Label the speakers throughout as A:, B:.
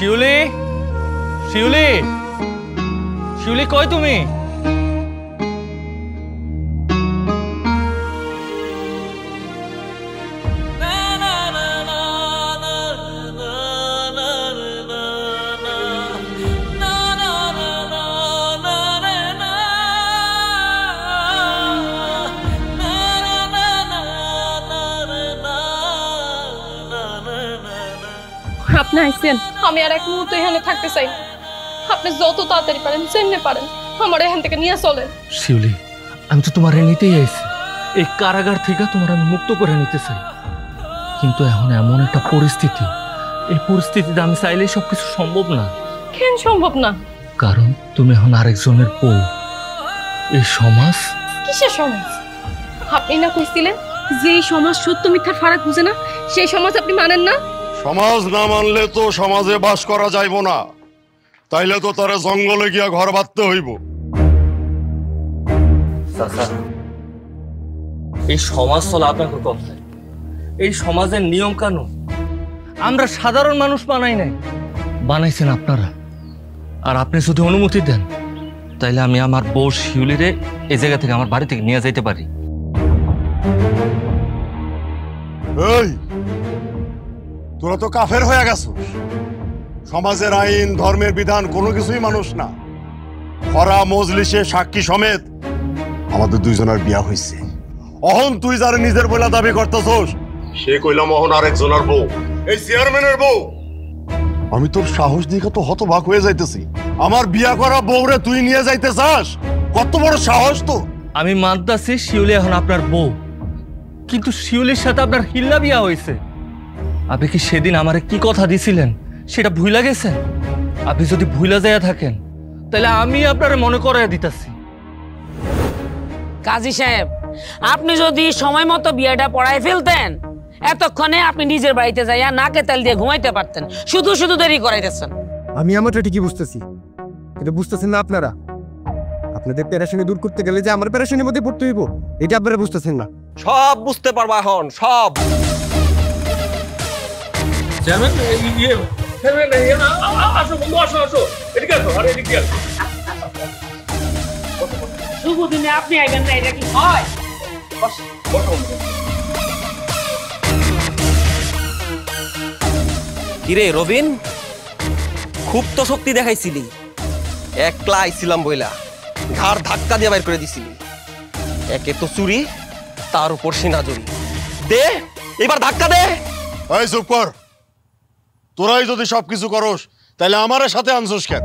A: শিউলি, শিউলি, শিউলি কই তুমি?
B: আপনি আইছেন, আমি আর এক মুহূর্ত এখানে থাকতে চাই না। আপনি যত তাড়াতাড়ি পারেন যেমনে পারেন আমার এখান থেকে নিয়ে চলেন।
A: শিউলি, আমি তো তোমার নিতেই আইছি। এই কারাগার থেকে তোমার আমি মুক্ত করে নিতে চাই, কিন্তু এখন এমন একটা পরিস্থিতি, এই পরিস্থিতিতে আমি চাইলেই সবকিছু সম্ভব না।
B: কেন সম্ভব না?
A: কারণ তুমি এখন আরেকজনের বউ। এই সমাজ
B: কিসের সমাজ? আপনি না কইছিলেন যে এই সমাজ সত্য মিথ্যার ফারাক বুঝে না, সেই সমাজ আপনি মানেন না?
C: সমাজ না মানলে তো সমাজে বাস করা যাইব না, তাইলে তো তারা জঙ্গলে গিয়া ঘর বাঁধতে হইব।
A: এই সমাজ চলে আপনাকে কথায়, এই সমাজের নিয়ম কানুন আমরা সাধারণ মানুষ বানাই নাই, বানাইছেন আপনারা। আর আপনি যদি অনুমতি দেন তাইলে আমি আমার বউ শিউলিরে এই জায়গা থেকে আমার বাড়ি থেকে নিয়ে যাইতে পারি।
C: এই তোরা তো কাফের হয়ে গেছিস। সমাজের আইন ধর্মের বিধান কোনো কিছুই মানুষ না। খরা মজলিসে সাক্ষী সমেত আমাদের দুইজনের বিয়া হয়েছে। অহন তুই যারা নিজের বইলা দাবি করতেছস, সে কইলাম অহন আরেকজনের বউ, এই চেয়ারম্যানের বউ। আমি তোর সাহস দেখে তো হতবাক হয়ে যাইতেছি। আমার বিয়া করা বউরে তুই নিয়ে যাইতে চাস? কত বড় সাহস তো!
A: আমি মানতাছি শিউলি এখন আপনার বউ, কিন্তু শিউলির সাথে আপনার হিল্লা বিয়া হয়েছে। আপনি কি সেদিন আমারে কি কথা দিছিলেন সেটা ভুইলা গেছেন? আপনি যদি ভুইলা যাইয়া থাকেন তাহলে আমি আপনারে মনে করাইয়া দিতাছি।
D: কাজী সাহেব, আপনি যদি সময় মতো বিয়েটা পড়াই ফেলতেন, এতক্ষণে আপনি নিজের বাড়িতে যাইয়া নাকে তেল দিয়ে ঘুমাইতে পারতেন। শুধু শুধু দেরি করাইতেছেন।
E: আমি আমারটা ঠিকই বুঝতেছি, কিন্তু বুঝতেছেন না আপনারা। আপনাদের পেরেশানি দূর করতে গেলে যে আমার পেরেশানির মধ্যে পড়তে হইব, এটা আপনারা বুঝতেছেন না।
F: সব বুঝতে পারবা এখন, সব।
D: শুভ দিনে আপনি আইবেন না, এটা কি হয়?
F: কিরে রবিন, খুব তো শক্তি দেখাইছিলি। একলা আইছিলাম বইলা ঘাড় ধাক্কা দিয়ে বাইর করে দিছিলি। একে তো চুরি, তার উপর সিনাজুরি। দে এবার ধাক্কা দে।
C: এই চুপ কর। তোরাই যদি সবকিছু করস তাহলে আমার সাথে আনছস কেন?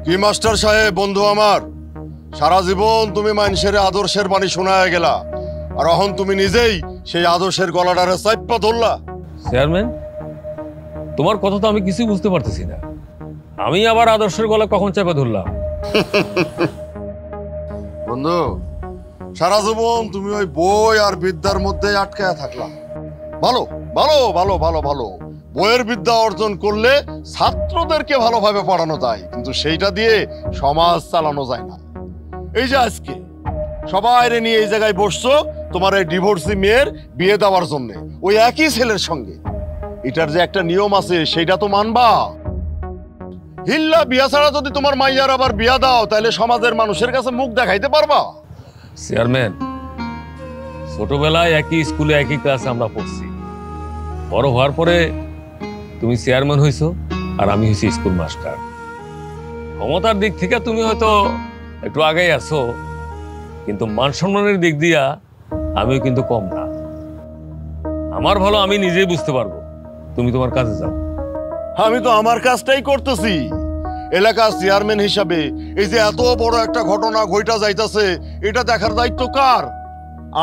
C: কি মাস্টার সাহেব, বন্ধু আমার, সারা জীবন তুমি মানুষের আদর্শের বাণী শোনায় গেলা, আর এখন তুমি নিজেই সেই আদর্শের গলাটারে চাইপা ধরলা।
G: চেয়ারম্যান, তোমার কথা তো আমি কিছুই বুঝতে পারতেছি না। আমি আবার আদর্শের গলা কখন চাপা ধরলাম?
C: বন্ধু, সারা জীবন তুমি ওই বই আর বিদ্যার মধ্যে আটকায়া থাকলা। ভালো ভালো ভালো ভালো ভালো বইয়ের বিদ্যা অর্জন করলে ছাত্রদেরকে ভালোভাবে পড়ানো যায়, কিন্তু সেইটা দিয়ে সমাজ চালানো যায় না। এই যে আজকে সবাই নিয়ে এই জায়গায় বসছো তোমার এই ডিভোর্সি মেয়ের বিয়ে দেওয়ার জন্য, ওই একই ছেলের সঙ্গে। এটার যে একটা নিয়ম আছে সেইটা তো মানবা। হিল্লা বিয়া ছাড়া যদি তোমার মাইয়ার আবার বিয়া দাও তাহলে সমাজের মানুষের কাছে মুখ দেখাইতে পারবা?
G: চেয়ারম্যান, ছোটবেলায় একই স্কুলে একই ক্লাসে আমরা পড়ছি। বড় হওয়ার পরে তুমি চেয়ারম্যান হইছো আর আমি হইছি স্কুল মাস্টার। ক্ষমতার দিক থেকে তুমি হয়তো একটু আগেই আছো, কিন্তু মান সম্মানের দিক দিয়া আমিও কিন্তু কম না। আমার ভালো আমি নিজেই বুঝতে পারবো। তুমি তোমার কাজে যাও।
C: আমি তো আমার কাজটাই করতেছি। এলাকার চেয়ারম্যান হিসাবে এই যে এত বড় একটা ঘটনা ঘইটা যাইতাছে, এটা দেখার দায়িত্ব কার?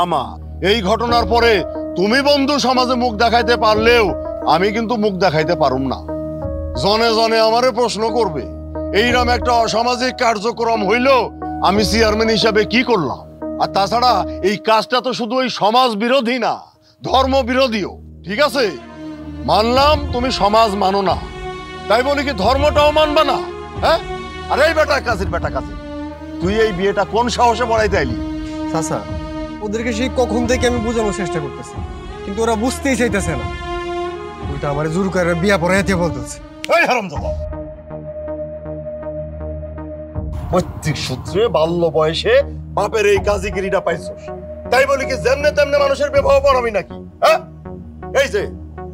C: আমার। এই ঘটনার পরে তুমি বন্ধু সমাজে মুখ দেখাইতে পারলেও আমি কিন্তু মুখ দেখাইতে পারুম না। জনে জনে আমারে প্রশ্ন করবে, এইরকম একটা অসামাজিক কার্যক্রম হইল আমি চেয়ারম্যান হিসাবে কি করলাম? আর তাছাড়া এই কাজটা তো শুধু ওই সমাজ বিরোধী না, ধর্ম বিরোধীও। ঠিক আছে, মানলাম তুমি সমাজ মানো না, তাই বলি কি ধর্মটাও মানবা না? হ্যাঁ? আর এই বেটা কাজের বেটা কাজে, তুই এই বিয়েটা কোন সাহসে পড়াইতে আইলি?
E: চাচা, ওদেরকে সেই কখন থেকে আমি বোঝানোর চেষ্টা করতেছি, কিন্তু ওরা বুঝতেই চাইতেছে না। উল্টা আমার জোর করে বিয়া পড়াইতে বলতেছে।
C: এই হারামজাদা, পৈতৃক সূত্রে বাল্য বয়সে বাপের এই কাজীগিরিটা পাইছস, তাই বলি কি যেমনে তেমনে মানুষের বিবাহ পড়াবি নাকি? হ্যাঁ, এই যে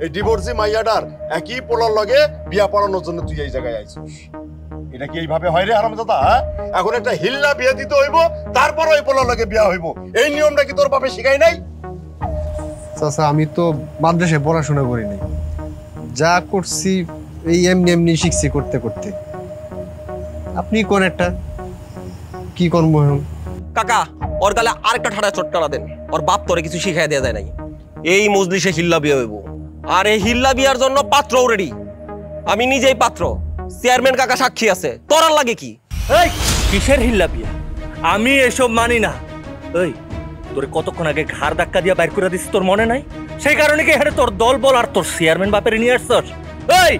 C: এই ডিভোর্সি মাইয়াডার একই পোলার লগে বিয়া পড়ানোর জন্য তুই এই জায়গায় আইছস, এটা কি এইভাবে হয় রে হারামজাদা? এখন একটা হিল্লা বিয়ে দিতে হইব, তারপর ওই পোলার লগে বিয়া হইব, এই নিয়মটা কি তোর বাপে শিখাই নাই?
E: চাচা আমি তো মাদ্রাসায় পড়াশোনা করি নাই, যা করছি এই এমনি এমনি শিখছি করতে করতে। আপনি কোন একটা কি করবো এখন?
F: কাকা ওর গালে আরেকটা ঠাড়া চটকানা দেন, ওর বাপ তোরে কিছু শিখাই দেয়া যায় নাই। এই মজলিসে হিল্লা বিয়ে হইব, আর এই হিল্লা বিয়ার জন্য পাত্রও রেডি। আমি নিজেই পাত্র, চেয়ারম্যান কাকা সাক্ষী আছে। তোর আর লাগে কি?
A: এই কিসের হিল্লা বিয়া? আমি এসব মানি না। এই তোরে কতক্ষণ আগে ঘাড় ধাক্কা দিয়া বাইর করে দিস, তোর মনে নাই? সেই কারণে কি হেরে তোর দল বল আর তোর চেয়ারম্যান বাপের নিয়ে আসছস? এই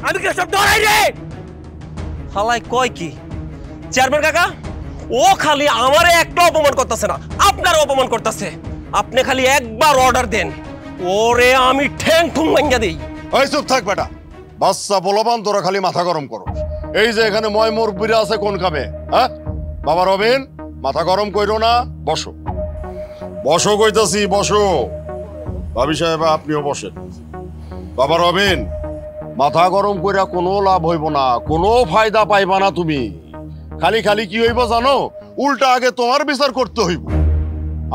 A: আমি কি সব ডরাই রে?
F: হালাই কয় কি চেয়ারম্যান কাকা? ও খালি আমারে একটা অপমান করতেছে না, আপনার অপমান করতেছে। আপনি খালি একবার অর্ডার দেন, ওরে আমি ঠ্যাং ঠুং ভাঙ্গা দেই।
C: ওই চুপ থাক বেটা, বাচ্চা বলবান, তোরা খালি মাথা গরম করো। এই যে এখানে ময় মুরব্বিরা আছে কোন খাবে? হ্যাঁ বাবা রবিন, মাথা গরম কইরো না, বসো বসো কইতাছি, বসো। ভাবি সাহেব আপনিও বসেন। বাবা রবিন, মাথা গরম কইরা কোনো লাভ হইব না, কোনো ফায়দা পাইবা না তুমি। খালি খালি কি হইব জানো? উল্টা আগে তোমার বিচার করতে হইব।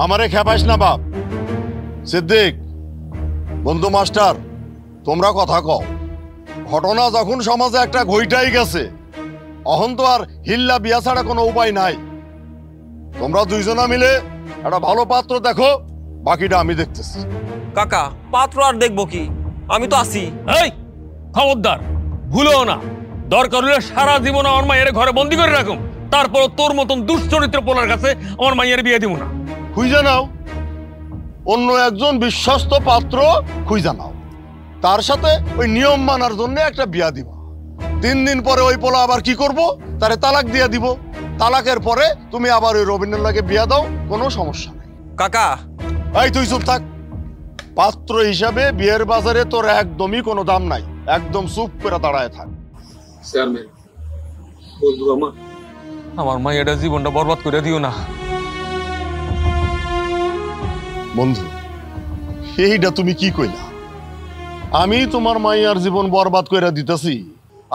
C: আমারে খেপাইস না বাপ। সিদ্দিক, বন্ধু মাস্টার, তোমরা কথা কও। ঘটনা যখন সমাজে একটা ঘইটাই গেছে, অহন তো আর হিল্লা বিয়া ছাড়া কোনো উপায় নাই। তোমরা দুইজনা মিলে একটা ভালো পাত্র দেখো, বাকিটা আমি দেখতেছি।
F: কাকা পাত্র আর দেখবো কি, আমি তো আছি।
G: এই খবরদার, ভুলেও না, দরকার হলে সারা জীবন আমার মায়ের ঘরে বন্দি করে রাখুম, তারপর তোর মতন দুশ্চরিত্র পোলার কাছে আমার মায়ের বিয়ে দিব না।
C: খুঁজে নাও অন্য একজন বিশ্বস্ত পাত্র, খুঁজে নাও, তার সাথে ওই নিয়ম মানার জন্য একটা বিয়া দিব। 3 দিন পরে ওই পোলা আবার কি করব, তারে তালাক দিয়ে দিব। তালাকের পরে তুমি আবার ওই রবীন্দ্রের লাগে বিয়া দাও, কোনো সমস্যা নেই।
F: কাকা
C: এই তুই চুপ থাক। পাত্র হিসাবে বিয়ের বাজারে তোর একদমই কোনো দাম নাই, একদম চুপ করে দাঁড়ায় থাক।
G: চেয়ারম্যান বন্ধু আমার মায়ের জীবনটা বরবাদ করে দিও না।
C: বন্ধু, এইটা তুমি কি কইলা? আমি তোমার মাইয়ার জীবন বরবাদ করে দিতেছি?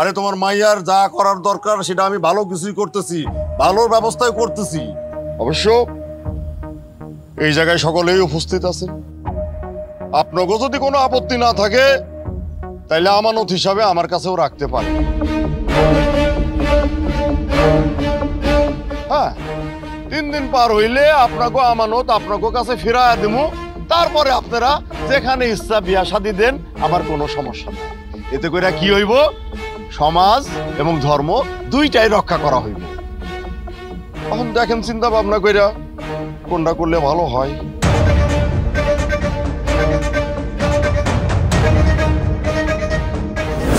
C: আরে তোমার মাইয়ার যা করার দরকার সেটা আমি ভালো কিছুই করতেছি, ভালো ব্যবস্থায় করতেছি। অবশ্য এই জায়গায় সকলেই উপস্থিত আছেন। আপনাকে যদি কোনো আপত্তি না থাকে তাইলে আমানত হিসাবে আমার কাছেও রাখতে পারে। হ্যাঁ, 3 দিন পার হইলে আপনাকে আমানত আপনাকে কাছে ফিরাইয়া দিব। তারপরে আপনারা যেখানে ইচ্ছা বিয়া শাদী দেন, আমার কোনো সমস্যা নেই। এতে করে কি হইব, সমাজ এবং ধর্ম দুইটাই রক্ষা করা হইব। এখন দেখেন চিন্তা ভাবনা কইরা কোনটা করলে ভালো হয়।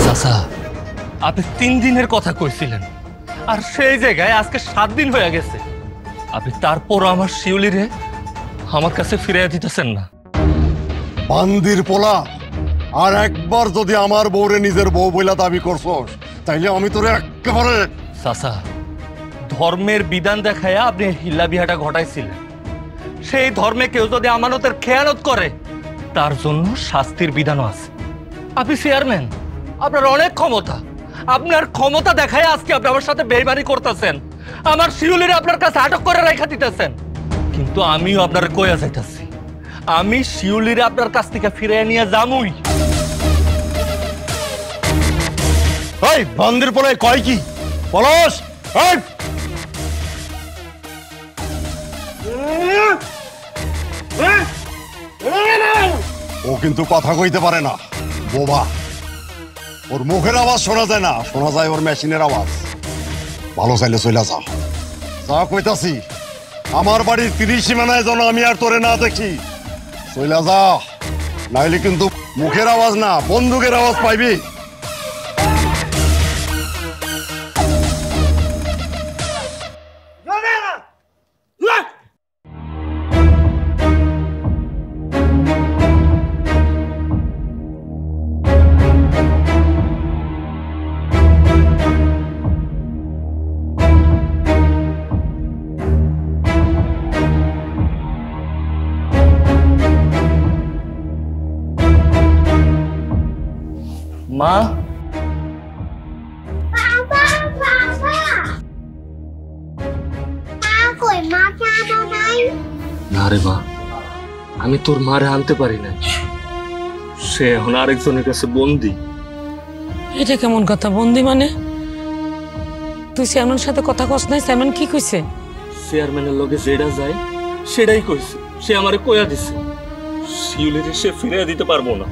A: চাচা, আপনি 3 দিনের কথা কইছিলেন, আর সেই জায়গায় আজকে 7 দিন হয়ে গেছে। আপনি তারপরও আমার শিউলিরে আমার কাছে ফিরিয়ে দিতেছেন না।
C: বান্দির পোলা, আর একবার যদি আমার বউরে নিজের বউ বইলা দাবি করছস, তাইলে আমি তোরে একেবারে।
A: চাচা, ধর্মের বিধান দেখায়া আপনি হিল্লা বিহাটা ঘটাইছিলেন। সেই ধর্মে কেউ যদি আমানতের খেয়ানত করে, তার জন্য শাস্তির বিধানও আছে। আপনি চেয়ারম্যান, আপনার অনেক ক্ষমতা। আপনার ক্ষমতা দেখায় আজকে আপনি আমার সাথে বেইমানি করতেছেন, আমার শিউলিরে আপনার কাছে আটক করে রেখা দিতেছেন। কিন্তু আমিও আপনার কইয়া যাইতাছি, আমি শিউলিরে আপনার কাছ থেকে ফিরে নিয়ে যামুই।
C: এই বান্দির পোলায় কয় কি বলস? এই ও কিন্তু কথা কইতে পারে না, বোবা। ওর মুখের আওয়াজ শোনা যায় না, শোনা যায় ওর মেশিনের আওয়াজ। ভালো চাইলে চইলা যা, যা কইতাছি। আমার বাড়ির 30 সীমানায় যেন আমি আর তোরে না দেখি। চইলা যা, নাইলে কিন্তু মুখের আওয়াজ না, বন্দুকের আওয়াজ পাইবি।
A: মা, না রে মা, আমি তোর মারে আনতে পারি না। সে এখন আরেকজনের কাছে বন্দি।
D: এটা কেমন কথা, বন্দি মানে? তুই চেয়ারম্যানের সাথে কথা কস নাই? চেয়ারম্যান কি কইছে?
A: চেয়ারম্যানের লগে যেটা যায় সেটাই কইছে। সে আমারে কইয়া দিছে শিউলিরে সে ফিরিয়ে দিতে পারবো না।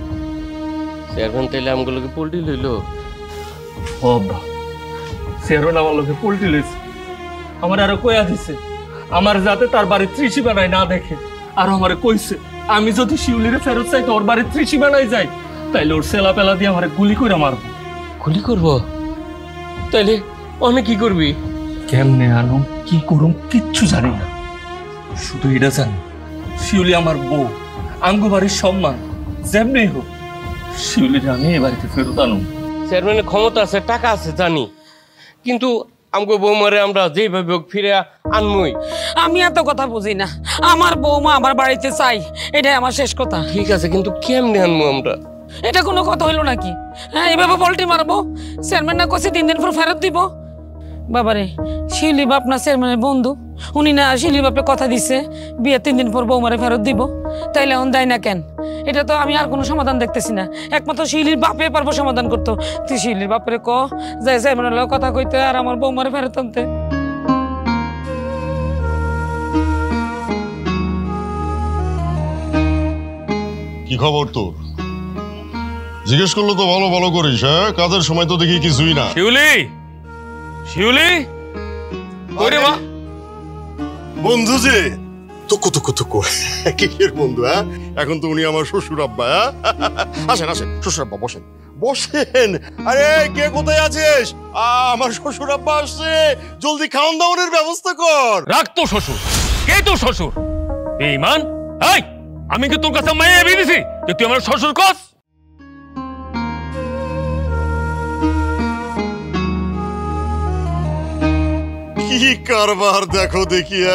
F: চেয়ারম্যান তাইলে আমগুলোকে পোল্ট্রি লইলো।
A: বাবা, চেয়ারম্যান আমার লগে পোল্ট্রি লইছে, আমার আরো কইয়া দিছে আমার যাতে তার বাড়ির ত্রিসীমানায় না দেখে। আর আমারে কইছে আমি যদি শিউলিরে ফেরত চাই তোর বাড়ির ত্রিসীমানায় যাই তাইলে ওর সেলা পেলা দিয়ে আমারে গুলি করে মারবো।
F: গুলি করবো? তাইলে অনেক কি করবি?
A: কেমনে আনুম, কি করুম কিচ্ছু জানি না, শুধু এটা জানি শিউলি আমার বউ, আঙ্গু বাড়ির সম্মান, যেমনি হোক শিউলিরে আমি এ বাড়িতে ফেরত আনুম।
F: চেয়ারম্যানের ক্ষমতা আছে, টাকা আছে জানি, কিন্তু আমগো বৌমারে আমরা যেভাবে হোক ফিরে আনমই।
D: আমি এত কথা বুঝি না, আমার বৌমা আমার বাড়িতে চাই, এটাই আমার শেষ কথা।
F: ঠিক আছে, কিন্তু কেমনে আনবো আমরা?
D: এটা কোনো কথা হইলো নাকি? হ্যাঁ, এইভাবে পোল্ট্রি মারবো? চেয়ারম্যান না কইছে 3 দিন পর ফেরত দিব? বাবারে, শিউলি বাপ না চেয়ারম্যানের বন্ধু, উনি না শিউলি বাপে কথা দিছে বিয়ে 3 দিন পর বৌমারে ফেরত দিব, তাইলে এখন দেয় না কেন? এটা তো আমি আর কোনো সমাধান দেখতেছি না, একমাত্র শিউলির বাপে পারবো সমাধান করতো। তুই শিউলির বাপরে ক যাই চেয়ারম্যানের লগে কথা কইতে আর আমার বৌমারে ফেরত আনতে।
C: কি খবর তোর? জিজ্ঞেস করলো তো ভালো ভালো করিস। হ্যাঁ, কাজের সময় তো দেখি কিছুই না।
G: শিউলি, শিউলি কই রে মা?
C: বন্ধু যে তুকু তুকু তুকু কিসের বন্ধু? হ্যাঁ, এখন তো উনি আমার শ্বশুর আব্বা। হ্যাঁ, আসেন আসেন শ্বশুর আব্বা, বসেন বসেন। আরে কে কোথায় আছিস? আমার শ্বশুর আব্বা আসছে, জলদি খাওয়ান দাওয়ানের ব্যবস্থা কর।
G: রাখ তো শ্বশুর। কে তোর শ্বশুর? বেঈমান! এই, আমি কি তোর কাছে মাইয়া বিয়ে দিছি যে তুই আমার শ্বশুর কস?
C: কি কারবার দেখো দেখিয়া।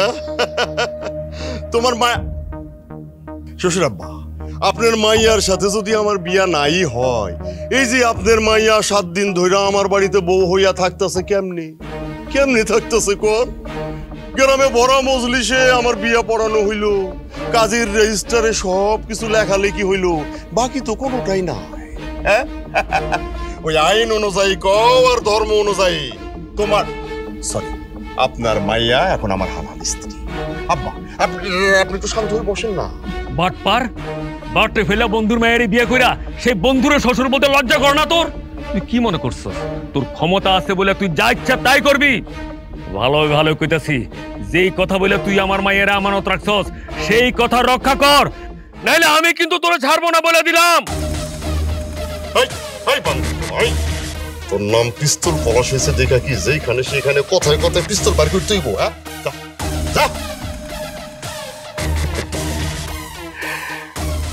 C: তোমার মা শ্বশুর আব্বা, আপনার মাইয়ার সাথে যদি আমার বিয়া নাই হয়, এই যে আপনার মাইয়া 7 দিন ধরে আমার বাড়িতে বউ হইয়া থাকতেছে, কেমনি কেমনি থাকতেছে কর? গ্রামে বড় মজলিসে আমার বিয়া পড়ানো হইল, কাজের রেজিস্টারে সব কিছু লেখালেখি হইল, বাকি তো কোনোটাই নাই। হ্যাঁ, ওই আইন অনুযায়ী কও আর ধর্ম অনুযায়ী তোমার সরি আপনার মাইয়া এখন আমার হালাল স্ত্রী। আব্বা, আপনি তো শান্ত হয়ে বসেন না।
G: বাটপার, বাটে ফেলা বন্ধুর মায়ের বিয়ে কইরা সেই বন্ধুরে শ্বশুর বলতে লজ্জা কর না তোর? তুই কি মনে করছস তোর ক্ষমতা আছে বলে তুই যা ইচ্ছা তাই করবি? ভালো ভালো কইতাছি, যেই কথা বলে তুই আমার মায়ের আমানত রাখছস সেই কথা রক্ষা কর, নাইলে আমি কিন্তু তোরে ছাড়বো না বলে দিলাম।
C: তোর নাম পিস্তল পলাশ হয়েছে দেখা কি যেখানে সেখানে কথায় কথায় পিস্তল বার করতে হইব? হ্যাঁ,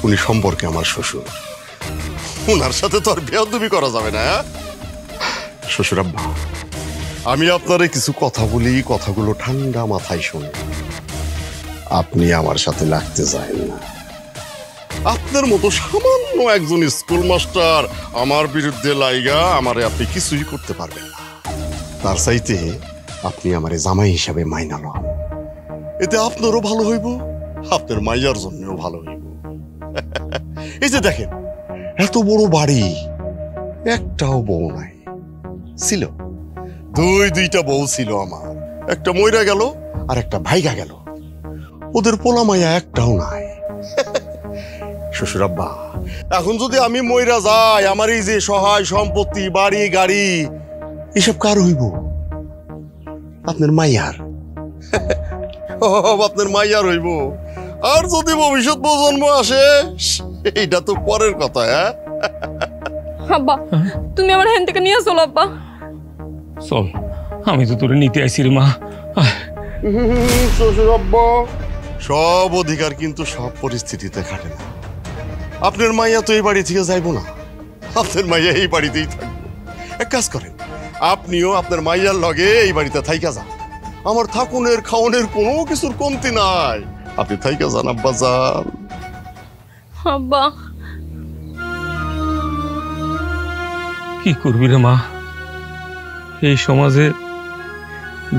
C: উনি সম্পর্কে আমার শ্বশুর, উনার সাথে তো আর বেয়াদবি করা যাবে না। শ্বশুর আব্বা, আমি আপনারে কিছু কথা বলি, কথাগুলো ঠান্ডা মাথায় শুনে আপনি আমার সাথে লাগতে যাবেন না। আপনার মতো সামান্য একজন স্কুল মাস্টার আমার বিরুদ্ধে লাইগা আমারে আপনি কিছুই করতে পারবেন না। তার চাইতে আপনি আমারে জামাই হিসাবে মাইনা লন, এতে আপনারও ভালো হইব, আপনার মাইয়ার জন্যও ভালো হইব। এই যে দেখেন, এত বড় বাড়ি, একটাও বউ নাই। ছিল দুইটা বউ ছিল আমার, একটা মইরা গেল আর একটা ভাইগা গেল, ওদের পোলা মাইয়া একটাও নাই। শ্বশুর আব্বা, এখন যদি আমি মইরা যাই, আমার এই যে সহায় সম্পত্তি, বাড়ি গাড়ি, এসব কার হইব? আপনার মাইয়ার। আপনার মাইয়ার হইব। আর যদি ভবিষ্যৎ প্রজন্ম আসে, এইটা তো পরের কথা। হ্যাঁ
B: আব্বা, তুমি আমার হ্যান্ড থেকে নিয়ে চলো আব্বা।
G: চল, আমি তো তোরে নিতে আইছি রে মা।
C: শ্বশুর আব্বা, সব অধিকার কিন্তু সব পরিস্থিতিতে খাটে না। আপনার মাইয়া তো এই বাড়ি থেকে যাইবো না, আপনার মাইয়া এই বাড়িতেই থাকবো। এক কাজ করেন, আপনিও আপনার মাইয়ার লগে এই বাড়িতে থাইকা যান। আমার থাকুনের খাওনের কোনো কিছুর কমতি নাই, আপনি থাইকা যান আব্বা যান।
B: আব্বা,
G: কি করবি রে মা, এই সমাজে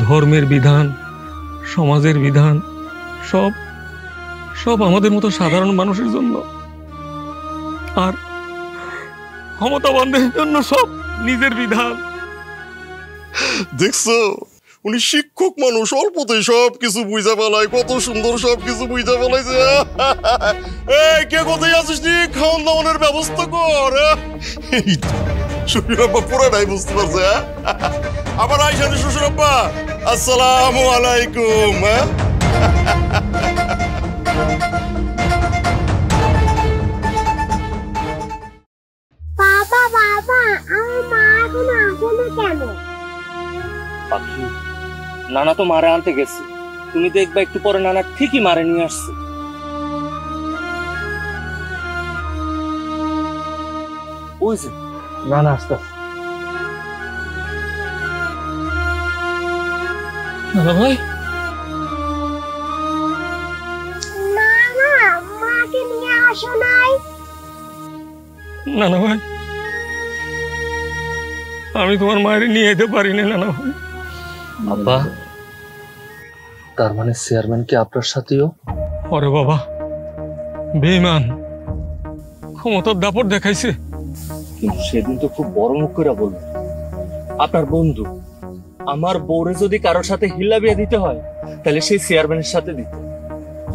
G: ধর্মের বিধান, সমাজের বিধান সব সব আমাদের মতো সাধারণ মানুষের জন্য, আর ক্ষমতাবানদের জন্য সব নিজের বিধান।
C: দেখছো, উনি শিক্ষক মানুষ, অল্পতেই সব কিছু বুঝা ফেলায়, কত সুন্দর সব কিছু বুঝা ফেলাইছে। এই কে কোথায় আছিস নি, খাওয়ান দাওয়ানের ব্যবস্থা কর। এই শ্বশুর আব্বা পুরাটাই বুঝতে পারছে। আবার আইসানি শ্বশুর আব্বা, আসসালামু আলাইকুম।
H: বাবা বাবা, আমার মা এখন আসে না কেন?
A: পাখি, নানা তো মারে আনতে গেছে, তুমি দেখবা একটু পরে নানা ঠিকই মারে নিয়ে আসছে। ওই যে নানা আসতে।
G: নানা ভাই,
H: না না, মাকে নিয়ে আসো নাই?
G: নানা ভাই, আমি তোমার মায়ের নিয়ে যেতে পারি না নানা ভাই।
A: আব্বা, তার মানে চেয়ারম্যান কি আপনার সাথেও?
G: ওরে বাবা, বেঈমান, ক্ষমতার দাপট দেখাইছে।
A: কিন্তু সেদিন তো খুব বড় মুখ করে বললেন আপনার বন্ধু। আমার বউরে যদি কারোর সাথে হিল্লা বিয়ে দিতে হয়, তাহলে সেই চেয়ারম্যানের সাথে দিতে,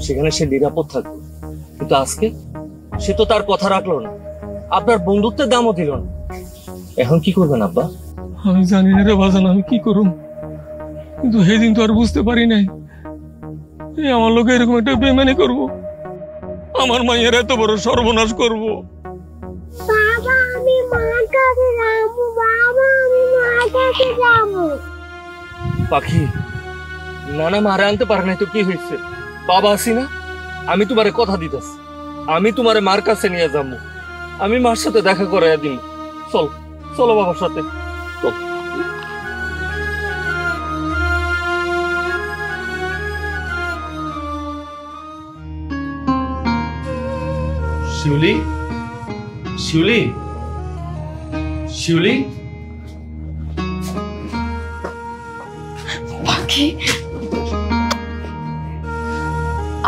A: সেখানে সে নিরাপদ থাকবে। কিন্তু আজকে সে তো তার কথা রাখলো না, আপনার বন্ধুত্বের দামও দিল না। এখন কি করবেন আব্বা?
G: আমি জানি না রে বাজান, আমি কি করুম, কিন্তু সেদিন তো আর বুঝতে পারি নাই এই আমার লোকে এরকম একটা বেমানি করব, আমার মায়ের এত বড় সর্বনাশ করব।
H: বাবা আমি মার কাছে যাবো, বাবা আমি মার কাছে যাবো।
A: পাখি, নানা মারে আনতে পারে নাই তো কি হয়েছে? বাবা আছি না, আমি তোমারে কথা দিতেছি, আমি তোমারে মার কাছে নিয়ে যাবো, আমি মার সাথে দেখা করে দিন। চল চলো বাবার সাথে। চল। শিউলি, শিউলি, শিউলি।
B: পাখি,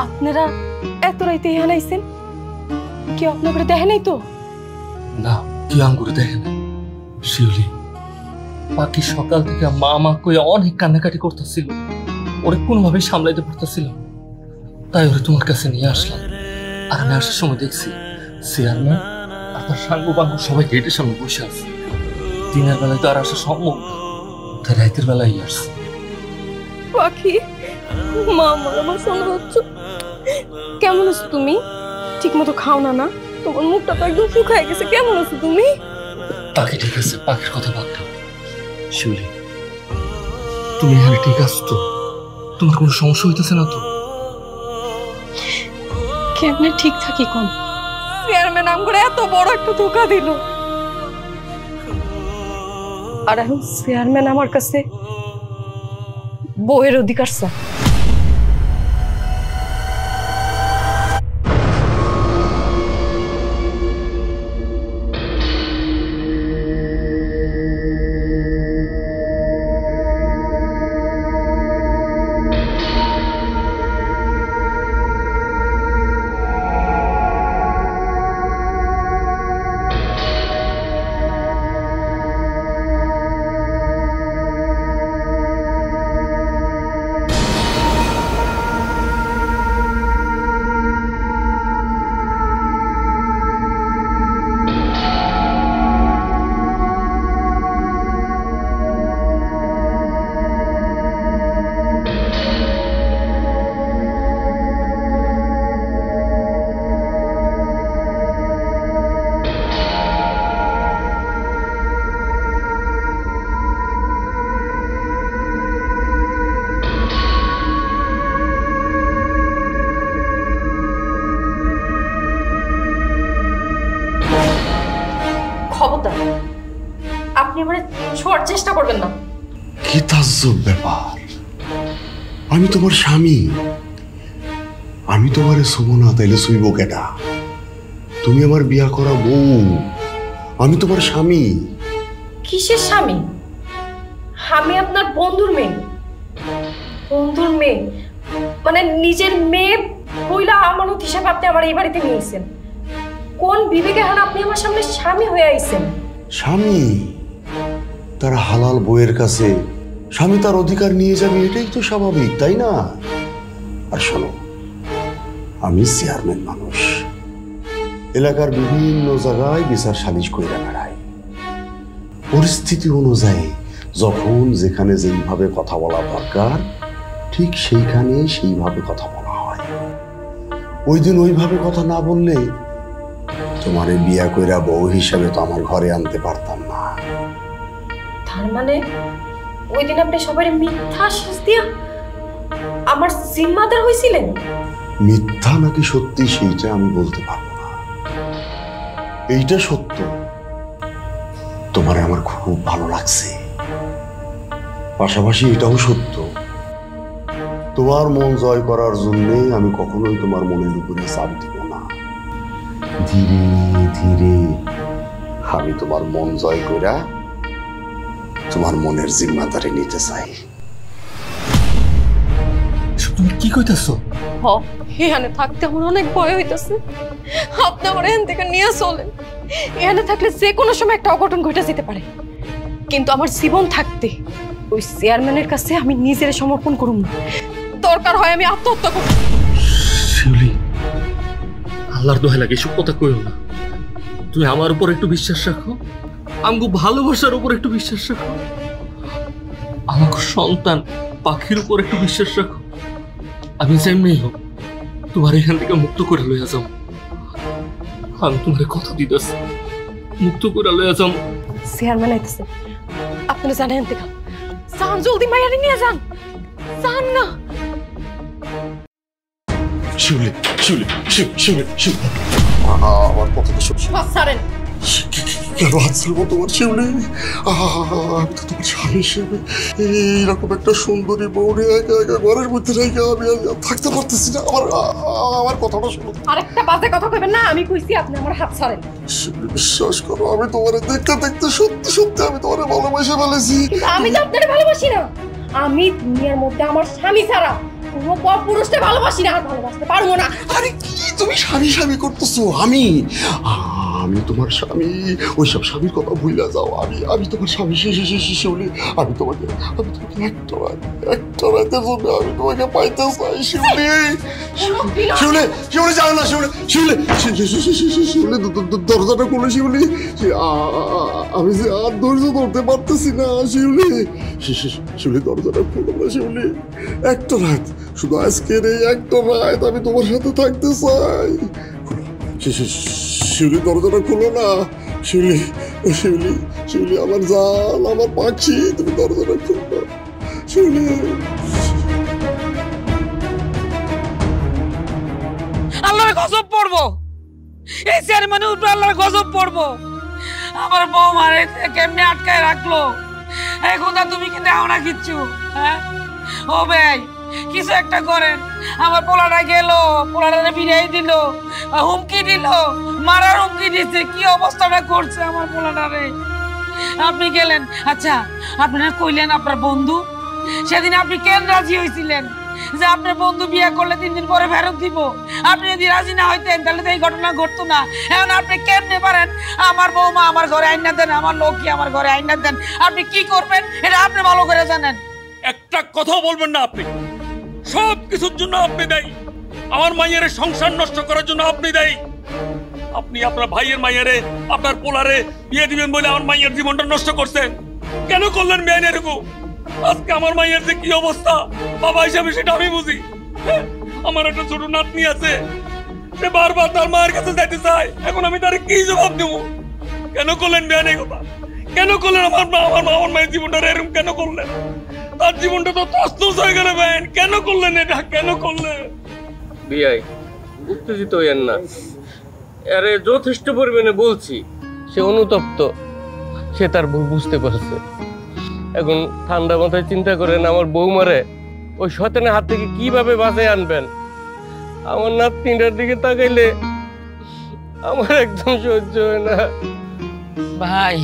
B: আপনারা এত রাইতে এখানে আইছেন? কেউ আপনাকে দেখে নাই তো?
A: না, কি আঙ্গুর দেখে না। শিউলি, পাখি সকাল থেকে মা মা কইয়া অনেক কান্নাকাটি করতেছিল, ওরে কোনোভাবে সামলাইতে পারতেছিল, তাই ওরে তোমার কাছে নিয়ে আসলাম। আর আমি আসার সময় দেখছি চেয়ারম্যান আর তার সাঙ্গু বাঙ্গু সবাই গেটের সামনে বসে আছে। দিনের বেলায় তো আর আসা সম্ভব না, তাই রাতের বেলায় আসছে।
B: পাখি, মা আমার আমার শোনা হচ্ছে। কেমন আছো তুমি? ঠিক মতো খাও না না, তোমার মুখটা তো একদম শুকায় গেছে। কেমন আছো তুমি?
A: পাখি ঠিক আছে, পাখির কথা বাদ দাও। শিউলি, তুমি এখানে ঠিক আছো তো? তোমার কোনো সমস্যা হইতেছে না তো?
B: কেমনে ঠিক থাকি কম? চেয়ারম্যান আমগরে এত বড় একটা ধোকা দিল, আর এখন চেয়ারম্যান আমার কাছে বউয়ের অধিকার চায়। খবরদার, আপনি মানে ছোঁয়ার চেষ্টা করবেন না।
C: কি তাজ্জব ব্যাপার, আমি তোমার স্বামী, আমি তোমারে শুভ না তাইলে শুইব কেটা? তুমি আমার বিয়া করা বউ, আমি তোমার স্বামী।
B: কিসের স্বামী? আমি আপনার বন্ধুর মেয়ে। বন্ধুর মেয়ে মানে নিজের মেয়ে বইলা আমানত হিসাবে আপনি আমার এই বাড়িতে নিয়েছেন। কোন বিবেকে হান আপনি আমার সামনে স্বামী হয়ে আইছেন?
C: স্বামী তার হালাল বইয়ের কাছে স্বামী তার অধিকার নিয়ে যাবে, এটাই তো স্বাভাবিক, তাই না? আর শোনো, আমি চেয়ারম্যান মানুষ, এলাকার বিভিন্ন জায়গায় বিচার সালিশ করে বেড়াই। পরিস্থিতি অনুযায়ী যখন যেখানে যেইভাবে কথা বলা দরকার ঠিক সেইখানে সেইভাবে কথা বলা হয়। ওই দিন ওইভাবে কথা না বললে তোমারে বিয়া কইরা বউ হিসাবে তো আমার ঘরে আনতে পারতাম না।
B: তার মানে ওই দিন আপনি সবাই মিথ্যা আশ্বাস দিয়া আমার জিম্মাদার হয়েছিলেন?
C: মিথ্যা নাকি সত্যি সেইটা আমি বলতে পারবো না। এইটা সত্য, তোমারে আমার খুব ভালো লাগছে। পাশাপাশি এটাও সত্য, তোমার মন জয় করার জন্যে আমি কখনোই তোমার মনের উপরে চাপ দিব না। ধীরে ধীরে আমি তোমার মন জয় কইরা তোমার মনের জিম্মাদারি নিতে চাই।
A: তুমি কি কইতাছো?
B: হ, এখানে থাকতে আমার অনেক ভয় হইতাছে। আপনি আমার এখান থেকে নিয়ে চলেন। এখানে থাকলে যে কোনো সময় একটা অঘটন ঘটে যেতে পারে, কিন্তু আমার জীবন থাকতে ওই চেয়ারম্যানের কাছে আমি নিজের সমর্পণ করুম না। দরকার হয় আমি আত্মহত্যা করব।
A: শিউলি, আল্লাহর দোহাই লাগে এসব কথা কইও না। তুমি আমার উপর একটু বিশ্বাস রাখো, আমগো ভালোবাসার উপর একটু বিশ্বাস রাখো, আমাকে সন্তান পাখির উপর একটু বিশ্বাস রাখো। আমি যেমনি হোক তোমার এখান থেকে মুক্ত করে লইয়া যাও। আমি তোমার কথা দিতেছি, মুক্ত করে লইয়া যাও।
B: চেয়ারম্যান আইতেছে, আপনারা জানেন এখান থেকে যান, জলদি মাইয়ারে নিয়ে যান, যান না।
C: শিউলি, শিউলি, শিউলি, শিউলি, আমার কথাটা শোনো।
B: বাস ছাড়েন।
C: কেন হাত ছাড়বো তোমার শিউলি? আমি তো তোমার স্বামী হিসেবে এইরকম একটা সুন্দরী বউ নিয়ে একা একা ঘরের মধ্যে রেখে আমি আর থাকতে পারতেছি না। আমার কথাটা শোনো।
B: আরেকটা বাজে কথা কইবেন না, আমি কইছি আপনি আমার হাত ছাড়েন।
C: শিউলি, বিশ্বাস করো, আমি তোমারে দেখতে দেখতে সত্যি সত্যি আমি তোমারে ভালোবাসে ফেলেছি।
B: কিন্তু আমি তো আপনারে ভালোবাসি না। আমি দুনিয়ার মধ্যে আমার স্বামী ছাড়া কোনো পুরুষকে ভালোবাসি না, আর ভালোবাসতে পারবো না।
C: আরে কি তুমি স্বামী স্বামী করতেছো? আমি তোমার স্বামী, ওইসব স্বামীর কথা ভুলে যাও। আমি তোমার স্বামী শিউলি। আমি তোমাকে একটা রাতের জন্য আমি তোমাকে পাইতে চাই শিউলি। শিউলি, শিউলি জানো না শিউলি, শিউলি, শিউলি দরজাটা খুলে শিউলি। আমি যে আর ধৈর্য ধরতে পারতেছি না শিউলি। শিউলি দরজাটা খুলো না শিউলি। একটা রাত, শুধু আজকের এই একটা রাত আমি তোমার সাথে থাকতে চাই। শিউলি দরজাটা খুলো না শিউলি। শিউলি, শিউলি আমার জান, আমার পাখি, তুমি দরজাটা খুলো শিউলি।
D: আল্লাহর গজব পড়বো, এই চেয়ারম্যানের উপরে আল্লাহর গজব পড়বো। আমার বউ মারে কেমনে আটকায় রাখলো, এখন তুমি কি দাও না কিচ্ছু? হ্যাঁ ও ভাই, কিছু একটা করেন। আমার পোলাটা গেল, পোলাটা বিদায় দিল, হুমকি দিল, মারার হুমকি দিচ্ছে। কি অবস্থাটা করছে আমার পোলাটারে। আপনি গেলেন, আচ্ছা আপনারা কইলেন আপনার বন্ধু, সেদিন আপনি কেন রাজি হয়েছিলেন যে আপনার বন্ধু বিয়ে করলে 3 দিন পরে ফেরত দিব? আপনি যদি রাজি না হইতেন তাহলে তো এই ঘটনা ঘটতো না। এখন আপনি কেমনে পারেন আমার বৌমা আমার ঘরে আইনা দেন, আমার লক্ষ্মী আমার ঘরে আইনা দেন? আপনি কি করবেন এটা আপনি ভালো করে জানেন।
G: একটা কথা বলবেন না আপনি, সব কিছুর জন্য আপনি দায়ী। আমার মাইয়ের সংসার নষ্ট করার জন্য আপনি দায়ী। আপনি আপনার ভাইয়ের মাইয়ারে, আপনার পোলারে বিয়ে দিবেন বলে আমার মাইয়ের জীবনটা নষ্ট করছেন। কেন করলেন বিয়ে এরকম? আজকে আমার মাইয়ের যে কি অবস্থা, বাবা হিসাবে সেটা আমি বুঝি। আমার একটা ছোট নাতনি আছে, সে বারবার তার মায়ের কাছে যাইতে চায়। এখন আমি তার কি জবাব দেব? কেন করলেন বিয়ে কথা? কেন করলেন আমার মায়ের জীবনটা এরকম কেন করলেন? তার জীবনটা তো তছনছ হয়ে গেল। বেন কেন করলেন এটা? কেন করলেন?
F: বিয়াই উত্তেজিত হইয়েন না, আরে যথেষ্ট পরিমাণে বলছি। সে অনুতপ্ত, সে তার ভুল বুঝতে পারছে। এখন ঠান্ডা মাথায় চিন্তা করেন আমার বৌমারে ওই শয়তানের হাত থেকে কিভাবে বাঁচায় আনবেন। আমার নাতনিটার দিকে তাকাইলে আমার একদম সহ্য হয় না।
D: ভাই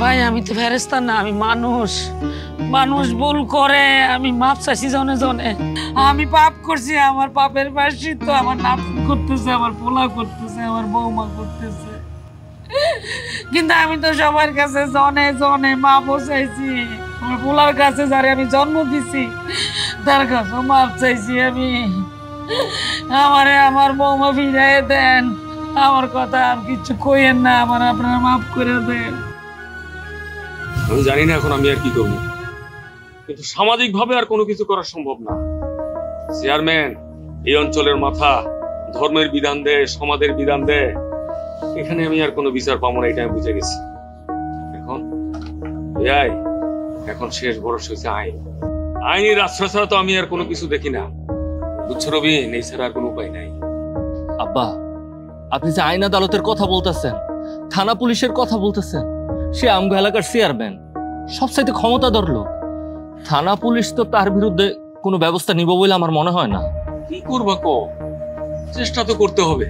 D: ভাই আমি তো ফেরেশতা না, আমি মানুষ। মানুষ ভুল করে, আমি মাপ চাইছি জনে জনে। আমি পাপ করছি, আমার পাপের প্রায়শ্চিত্ত আমার নাতি করতেছে, আমার পোলা করতেছে, আমার বৌমা করতেছে। কিন্তু আমি তো সবার কাছে জনে জনে মাপও চাইছি। আমার পোলার কাছে যারে আমি জন্ম দিছি তার কাছেও মাপ চাইছি আমি। আমারে আমার বৌমা ফিরাই দেন, আমার কথা আর কিছু কইেন না, আমার আপনারা মাফ করে দেন।
G: আমি জানি না এখন আমি আর কি করবো, কিন্তু সামাজিক ভাবে আর কোনো কিছু করা সম্ভব না। চেয়ারম্যান এই অঞ্চলের মাথা, ধর্মের বিধান দেয়, সমাজের বিধান দেয়, এখানে আমি আর কোনো বিচার পাবো না, এটা আমি বুঝে গেছি। এখন এখন শেষ ভরসা হয়েছে আইন। আইনের আশ্রয় ছাড়া তো আমি আর কোনো কিছু দেখি না, বুঝছো রবিন? এই ছাড়া আর কোনো উপায় নাই।
A: আব্বা, আপনি যে আইন আদালতের কথা বলতেছেন, থানা পুলিশের কথা বলতেছেন, সে আমগো এলাকার চেয়ারম্যান, সবচাইতে ক্ষমতাধর লোক। থানা পুলিশ তো তার বিরুদ্ধে কোনো ব্যবস্থা নিব বলে আমার মনে হয় না।
G: কি করবা কো? চেষ্টা তো করতে হবে,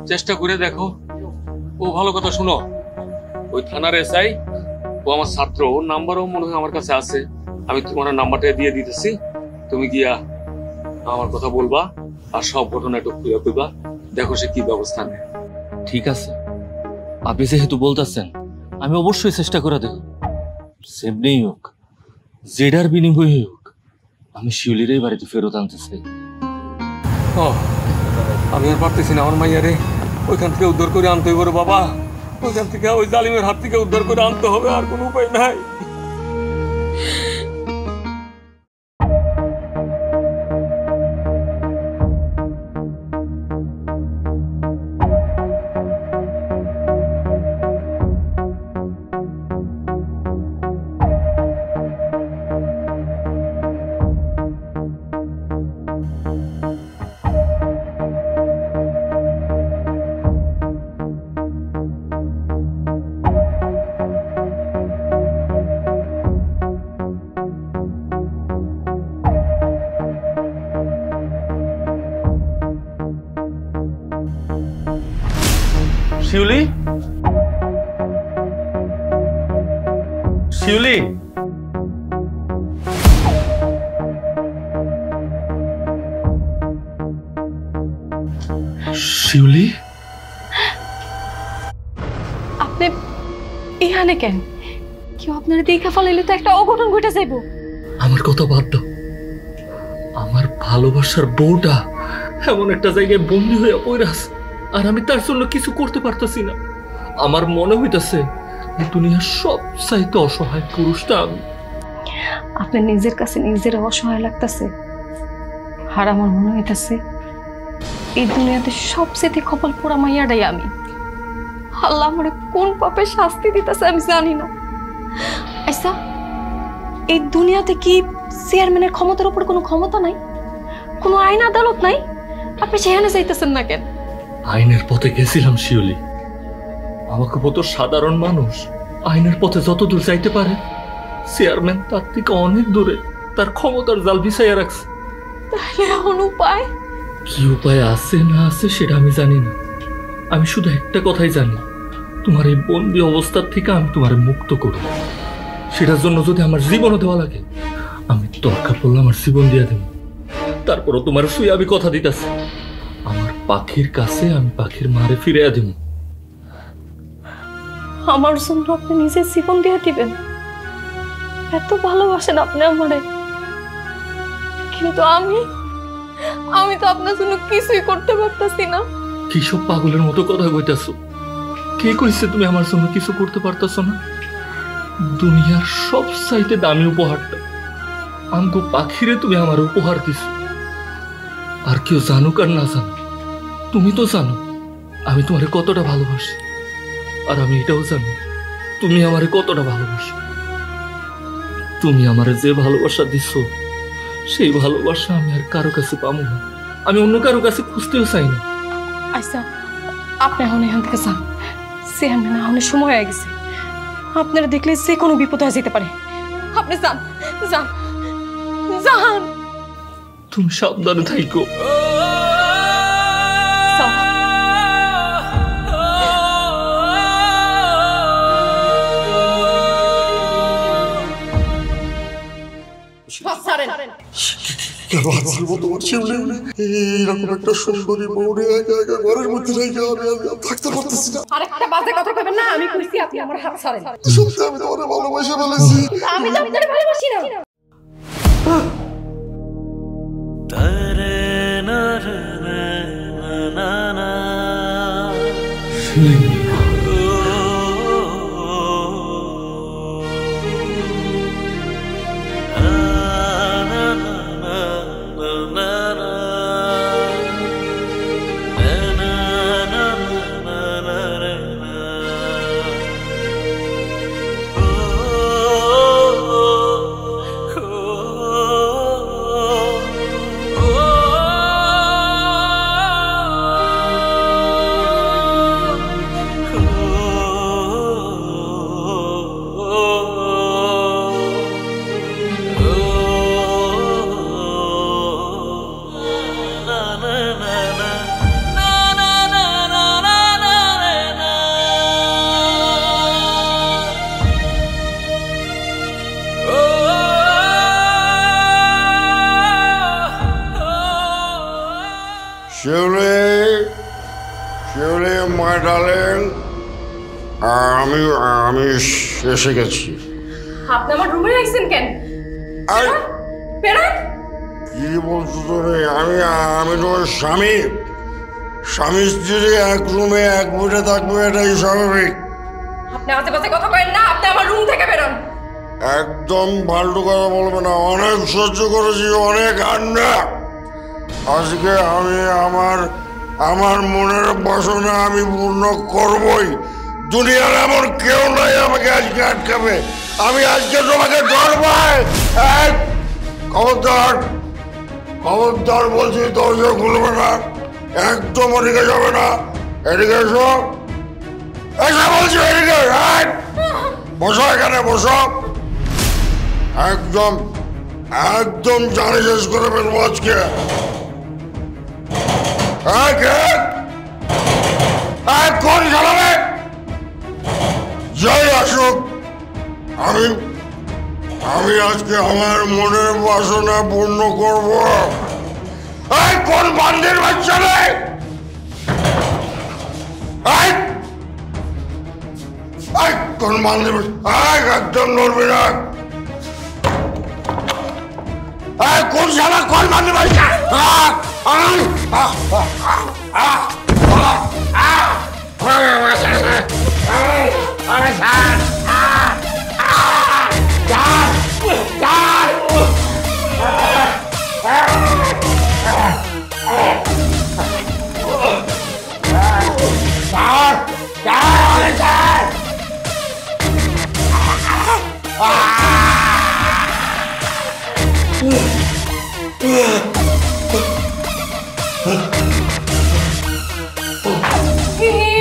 G: চেষ্টা করে দেখো। ও ভালো কথা শুনো, ওই থানার এসআই ও আমার ছাত্র, ওর নাম্বারও মনে হয় আমার কাছে আছে। আমি তোমার নাম্বারটা দিয়ে দিতেছি, তুমি গিয়া আমার কথা বলবা আর সব ঘটনা একটু খুঁজে খুঁজবা, দেখো সে কি ব্যবস্থা নেয়।
A: ঠিক আছে, আপনি যেহেতু বলতেছেন আমি অবশ্যই চেষ্টা করে দেখব। সেমনিই হোক, জেডার বিনিময়ে হোক, আমি শিউলির এই বাড়িতে ফেরত আনতে চাই।
G: আমি আর পারতেছি না, আমার মাইয়ারে ওইখান থেকে উদ্ধার করে আনতে হবে বাবা। ওইখান থেকে ওই জালিমের হাত থেকে উদ্ধার করে আনতে হবে, আর কোনো উপায় নাই।
A: শিউলি, শিউলি, শিউলি,
B: আপনি এখানে কেন? কেউ আপনার দেখা ফেলাইলে তো একটা অঘটন ঘটে যাইব।
A: আমার কথা বাদ দাও। আমার ভালোবাসার বউটা এমন একটা জায়গায় বন্দি হয়ে পড়ে আছে, আর আমি তার জন্য কিছু করতে পারতেছি না। আমার মনে হইতেছে দুনিয়ার সবচাইতে অসহায় পুরুষটা আমি।
B: আপনার নিজের কাছে নিজের অসহায় লাগতেছে, আর আমার মনে হইতেছে এই দুনিয়াতে সবচেয়ে কপাল পোড়া মাইয়াটাই আমি। আল্লাহ আমারে কোন পাপে শাস্তি দিতেছে আমি জানি না। আচ্ছা, এই দুনিয়াতে কি চেয়ারম্যানের ক্ষমতার উপর কোনো ক্ষমতা নাই? কোনো আইন আদালত নাই? আপনি সেখানে যাইতেছেন না কেন?
A: আইনের পথে গেছিলাম শিউলি, আমাকে মতো সাধারণ মানুষ আইনের পথে যত দূর যাইতে পারে, চেয়ারম্যান তার থেকে অনেক দূরে তার ক্ষমতার জাল বিছাইয়া রাখছে।
B: তাহলে এখন উপায়
A: কি উপায় আছে না আছে সেটা আমি জানি না। আমি শুধু একটা কথাই জানি, তোমার এই বন্দি অবস্থার থেকে আমি তোমার মুক্ত করব। সেটার জন্য যদি আমার জীবনও দেওয়া লাগে, আমি দরকার পড়লে আমার জীবন দিয়ে দেব। তারপরও তোমার শুয়ে আমি কথা দিতেছি, আমার পাখির কাছে আমি পাখির মারে ফিরে দেব।
B: আমার জন্য আপনি নিজের জীবন দিয়ে দিবেন? এত ভালোবাসেন আপনি আমারে, কিন্তু আমি তো আপনার জন্য কিছুই করতে পারতেছি না।
A: কি সব পাগলের মতো কথা কইতাছো? কে কইছে তুমি আমার জন্য কিছু করতে পারতেছো না? দুনিয়ার সবচাইতে দামি উপহারটা আমগো পাখিরে তুমি আমার উপহার দিছো। আর কেউ জানুক আর না জানো, তুমি তো জানো আমি তোমারে কতটা ভালোবাসি, আর আমি এটাও জানি তুমি আমারে কতটা ভালোবাসো। তুমি আমারে যে ভালোবাসা দিছো, সেই ভালোবাসা আমি আর কারো কাছে পাবো না। আমি অন্য কারো কাছে খুঁজতেও চাই না।
B: আচ্ছা, আপনি এখন এখান থেকে যান। চেয়ারম্যান এখন সময় হয়ে গেছে, আপনারা দেখলে যে কোনো বিপদ হয়ে যেতে পারে। আপনি যান যান যান।
A: তুমি সাবধানে থাইকো।
C: কেন হাসিব তোমার শিউলি? এইরকম একটা সুন্দরী বউরে একা একা ঘরের মধ্যে রেখে আমি থাকতে পারতেছি না।
B: আরেকটা বাজে কথা কইবেন না, আমি কইছি আপনি আমার হাত ছাড়েন।
C: সত্যি আমি তোমার ভালোবাসা ফেলেছি।
B: আমি তো আপনারে ভালোবাসি না।
C: শিউলি মাই ডার্লিং, আমি এসে গেছি।
B: আপনি আমার রুমে আইছেন কেন?
C: কি বলছো তুমি? আমি তোমার স্বামী। স্বামী স্ত্রী এক রুমে এক বেডে থাকবো, এটাই স্বাভাবিক।
B: আপনি আজে বাজে কথা কইেন না, আপনি আমার রুম থেকে বেরোন।
C: একদম ফালতু কথা বলবে না। অনেক সহ্য করেছি, অনেক আন্না। আজকে আমি আমার মনের বাসনা আমি পূর্ণ করবই। দুনিয়ার এমন কেউ নাই আমাকে আজকে আটকাবে। আমি আজকে তোমাকে ধরবাই। খবরদার বলছি, দরজা খুলবে না, একদম ওদিকে যাবে না। এদিকে এসো, এসে বলছি এদিকে। বসো, এখানে বসো। একদম জানে শেষ করে ফেলবো আজকে। কোন চালাবে? যাই আসুক, আমি আজকে আমার মনের বাসনা পূর্ণ করবো। কোন বান্দির বাচ্চা নেই? কোন বান্দির একদম নড়বি না। কোন শালা, কোন বান্দির বাচ্চা?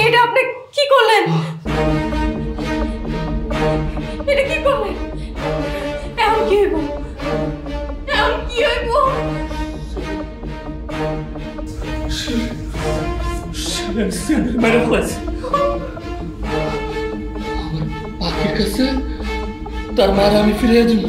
B: এটা আপনি কি করলেন? এটা কি করলেন? এখন কি হইব?
A: পাখির কাছে তার মার আমি ফিরিয়ে দিব।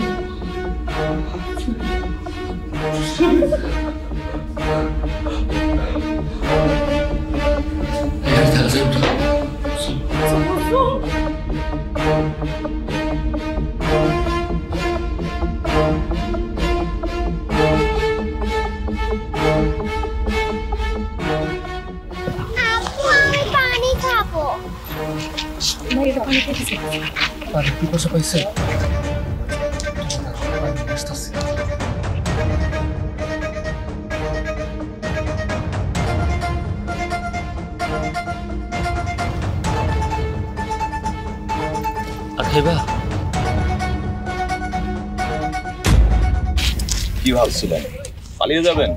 A: কি পয়সা পাইছে?
I: কি ভাবছিলেন পালিয়ে যাবেন?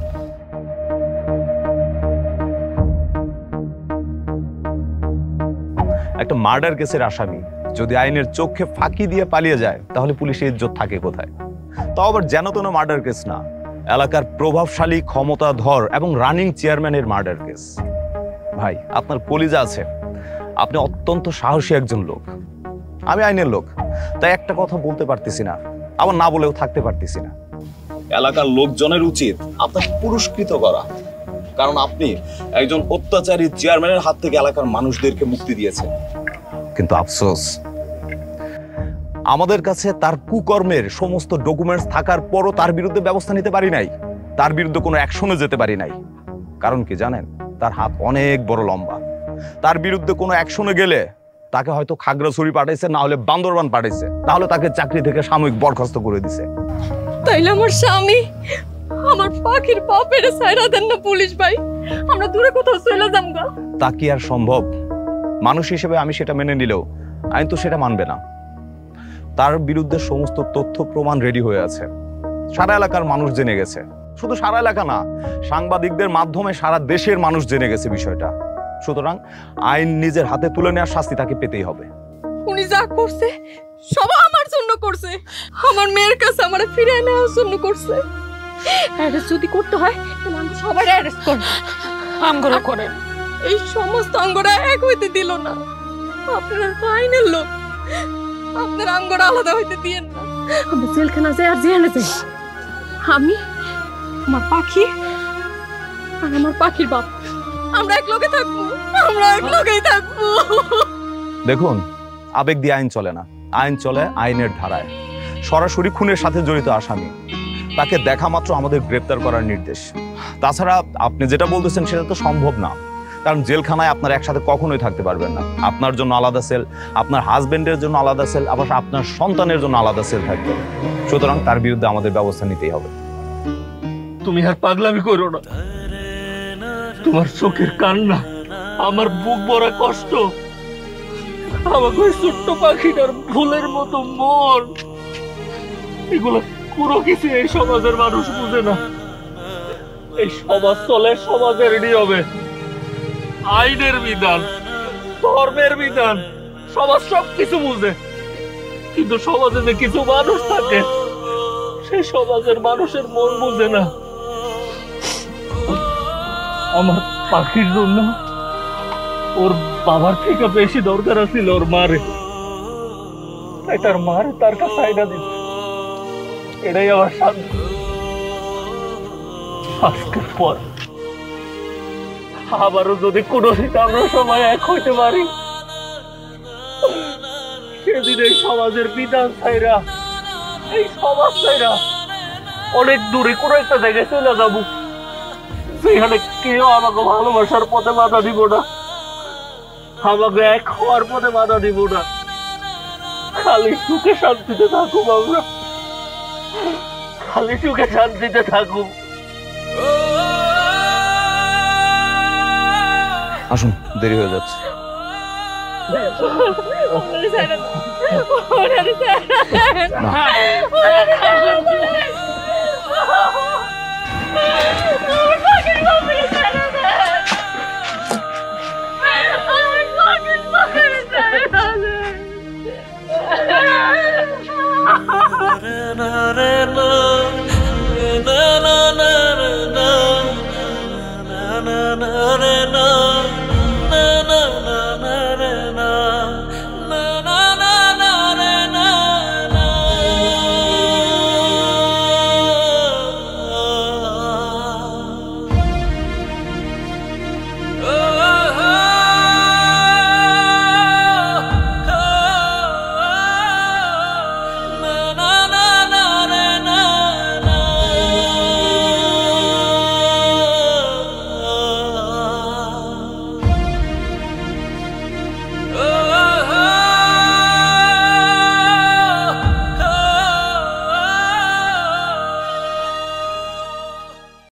J: একটা মার্ডার কেসের আসামি যদি আইনের চোখে ফাঁকি দিয়ে পালিয়ে যায় তাহলে পুলিশের ইজ্জত থাকে কোথায়? তাও আবার যেন তেন মার্ডার কেস না, এলাকার প্রভাবশালী ক্ষমতাধর এবং রানিং চেয়ারম্যানের মার্ডার কেস। ভাই, আপনার কলিজা আছে, আপনি অত্যন্ত সাহসী একজন লোক। আমি আইনের লোক, তাই একটা কথা বলতে পারতেছি না, আবার না বলেও থাকতে পারতেছি না।
I: এলাকার লোকজনের উচিত আপনাকে পুরস্কৃত করা, কারণ আপনি একজন অত্যাচারী চেয়ারম্যানের হাত থেকে এলাকার মানুষদেরকে মুক্তি দিয়েছেন।
J: কিন্তু আফসোস, আমাদের কাছে তার কুকর্মের সমস্ত ডকুমেন্টস থাকার পরও তার বিরুদ্ধে ব্যবস্থা নিতে পারি নাই, তার বিরুদ্ধে কোনো অ্যাকশনে যেতে পারি নাই। কারণ কি জানেন? তার হাত অনেক বড় লম্বা। তার বিরুদ্ধে কোনো অ্যাকশনে গেলে তাকে হয়তো খাগড়াছড়ি পাঠাইছে, না হলে বান্দরবান পাঠাইছে, তাহলে তাকে চাকরি থেকে সাময়িক বরখাস্ত করে দিছে।
B: তাইলে আমার স্বামী আমার পাখির বাপের সাইরা দেন না পুলিশ ভাই, আমরা দূরে কোথাও চলে যামগা।
J: তা কি আর সম্ভব? মানুষ হিসেবে আমি সেটা মেনে নিলেও আইন তো সেটা মানবে না। তার বিরুদ্ধে সমস্ত তথ্য প্রমাণ রেডি হয়ে আছে, সারা এলাকার মানুষ জেনে গেছে। শুধু সারা এলাকা না, সাংবাদিকদের মাধ্যমে সারা দেশের মানুষ জেনে গেছে বিষয়টা। সুতরাং আইন নিজের হাতে তুলে নেওয়ার শাস্তি তাকে পেতেই হবে।
B: উনি যা করছে সব আমার জন্য করছে, আমার মেয়ের কাছে আমারে ফিরে নেওয়ার জন্য করছে। অ্যারেস্ট যদি করতে হয় তাহলে আমরা সবাই অ্যারেস্ট করব।
D: আমগুলো করে
B: এই সমস্ত আঙ্গরা এক হইতে দিল না। আপনারা আইনের লোক, আপনার আঙ্গরা আলাদা হইতে দিয়েন না। আমরা জেলখানা যাই আর জেলে যাই, আমি আমার পাখি আর আমার পাখির বাপ আমরা এক লগে থাকবো, আমরা এক লগেই থাকবো।
J: দেখুন, আবেগ দিয়ে আইন চলে না, আইন চলে আইনের ধারায়। সরাসরি খুনের সাথে জড়িত আসামি, তাকে দেখা মাত্র আমাদের গ্রেপ্তার করার নির্দেশ। তাছাড়া আপনি যেটা বলতেছেন সেটা তো সম্ভব না, কারণ জেলখানায় আপনার একসাথে কখনোই থাকতে পারবেন না। আপনার জন্য আলাদা সেল, আপনার হাজবেন্ডের জন্য আলাদা সেল, আবার আপনার সন্তানের জন্য আলাদা সেল থাকবে। সুতরাং তার বিরুদ্ধে আমাদের ব্যবস্থা নিতেই হবে।
A: তুমি আর পাগলামি করো না। তোমার চোখের কান্না, আমার বুক ভরা কষ্ট, আমাকে ওই ছোট্ট পাখিটার ফুলের মতো মন, এগুলো পুরো কিছু এই সমাজের মানুষ বুঝে না। এই সমাজ চলে সমাজের নিয়মে, আইনের বিধান, ধর্মের বিধান, সমাজ সবকিছু বুঝে। কিন্তু সমাজে যে কিছু মানুষ থাকে, সেই সমাজের মানুষের মন বুঝে না। আমার পাখির জন্য ওর বাবার থেকে বেশি দরকার ছিল ওর মারে, তাই তার মারে তার কাছে আইনা দিত। এটাই আমার শান্তি। আজকের পর আবারও যদি কোনো দিন আমরা সবাই এক হইতে পারি, সেদিন এই সমাজের বিধান ছাইরা, এই সমাজ ছাইরা অনেক দূরে কোনো একটা জায়গায় চলে যাবো, সেখানে কেউ আমাকে ভালোবাসার পথে বাধা দিব না, আমাকে এক হওয়ার পথে বাধা দিব না। খালি সুখে শান্তিতে থাকুক আমরা, খালি সুখে শান্তিতে থাকুক।
J: আসুন, দেরি হয়ে যাচ্ছে।
B: না।